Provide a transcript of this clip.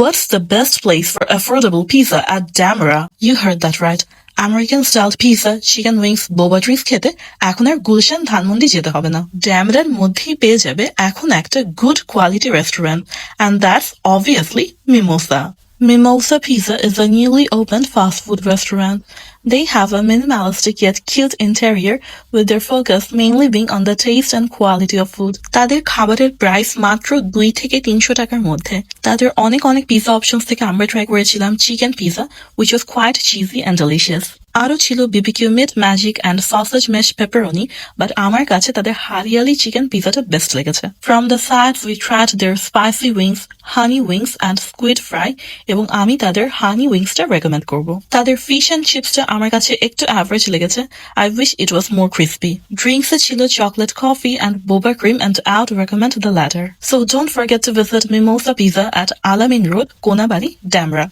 What's the best place for affordable pizza at Damara? You heard that right. American-styled pizza, chicken wings, বোবা drinks খেতে এখন আর গুলশান ধানমন্ডি যেতে হবে না। ড্যামরার মধ্যেই পেয়ে যাবে এখন একটা good quality restaurant, and that's obviously Mimosa. Mimosa Pizza is a newly opened fast food restaurant. They have a minimalistic yet cute interior, with their focus mainly being on the taste and quality of food. তাদের খাবারের price মাত্র 2 থেকে 300 টাকার মধ্যে। তাদের অনেক pizza options থেকে আমরা ট্রাই করেছিলাম chicken pizza, which was quite cheesy and delicious. আরো ছিল BBQ meat, magic and sausage mesh pepperoni, but আমার কাছে তাদের হারিয়ালি চিকেন পিজাটা বেস্ট লেগেছে। From the sides we tried their spicy wings, honey wings and squid fry, এবং আমি তাদের হানি উইংসটা রেকমেন্ড করব। তাদের ফিশ অ্যান্ড চিপসটা আমার কাছে একটু অ্যাভারেজ লেগেছে। I wish it was more crispy. ড্রিঙ্কসে ছিল chocolate coffee and boba cream, and I would recommend the latter. So don't forget to visit Mimosa Pizza at Alamin Road, Konabali, Damra.